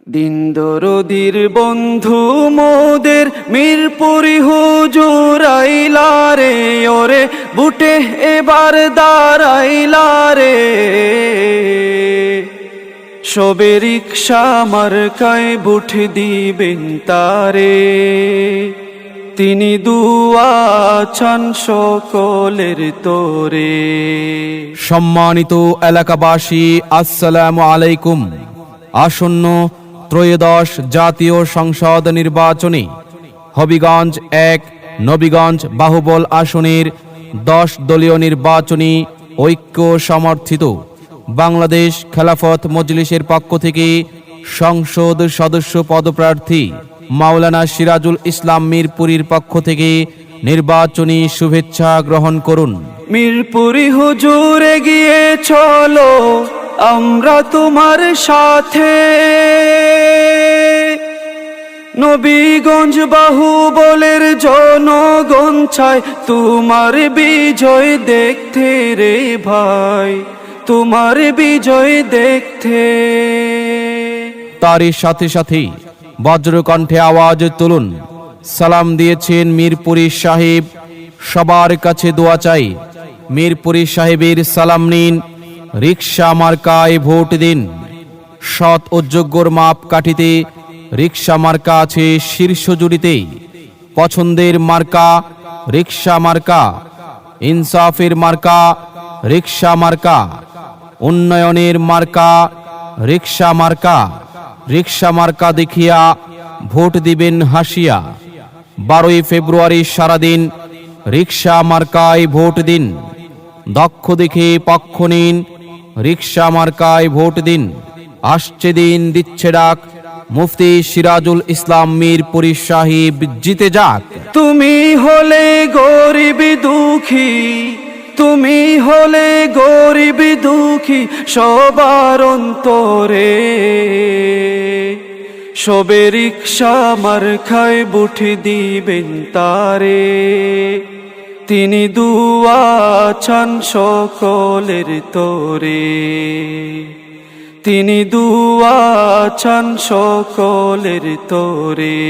দিন দরদির বন্ধু মোদের মিরপুরি হুজুর আইলা রে, ওরে বুটে এবার দাঁড়াইলা রে। সবে রিকশা মার্কায় বুট দিবেন তারে, তিনি দুয়া চান সকলের তোরে। সম্মানিত এলাকাবাসী, আসসালামু আলাইকুম। আসন্ন ত্রয়োদশ জাতীয় সংসদ নির্বাচনে হবিগঞ্জ ১ নবীগঞ্জ বাহুবল আসনের ১০ দলীয় নির্বাচনী ঐক্য সমর্থিত বাংলাদেশ খেলাফত মজলিসের পক্ষ থেকে সংসদ সদস্য পদপ্রার্থী মাওলানা সিরাজুল ইসলাম মিরপুরীর পক্ষ থেকে নির্বাচনী শুভেচ্ছা গ্রহণ করুন। মিরপুরি হুজুর এগিয়ে চলো, আমরা তোমার সাথে। নবীগঞ্জ বাহুবলের জনগণ চায় তোমার বিজয় দেখতে রে ভাই, তোমার বিজয় দেখতে। তারই সাথে সাথে বজ্রকণ্ঠে আওয়াজ তুলুন, সালাম দিয়েছেন মিরপুরী সাহেব, সবার কাছে দোয়া চাই। মিরপুরী সাহেবের সালাম নিন, রিকশা মার্কায় ভোট দিন। সৎ ও যোগ্যর মাপ কাঠিতে রিকশা মার্কা আছে শীর্ষ জুড়িতে। পছন্দের মার্কা রিকশা মার্কা, ইনসাফের মার্কা রিকশা মার্কা, উন্নয়নের মার্কা রিকশা মার্কা। রিকশা মার্কা দেখিয়া ভোট দিবেন হাসিয়া। 12ই ফেব্রুয়ারি সারাদিন রিকশা মার্কায় ভোট দিন। দক্ষ দেখে পক্ষ নিন, রিকশা মার্কায় ভোট দিন। আসছে দিন, দিচ্ছে ডাক, মুফতি সিরাজুল ইসলাম মিরপুরী সাহিব জিতে যাক। তুমি হলে গরিব দুঃখী, তুমি হলে গরিব দুঃখী সবার অন্তরে। সবে রিকশা মার্কায় বুট দিবেন তারে, তিনি দুয়া চান সকলের তোরে, তিনি দুয়া চান সকলের তোরে।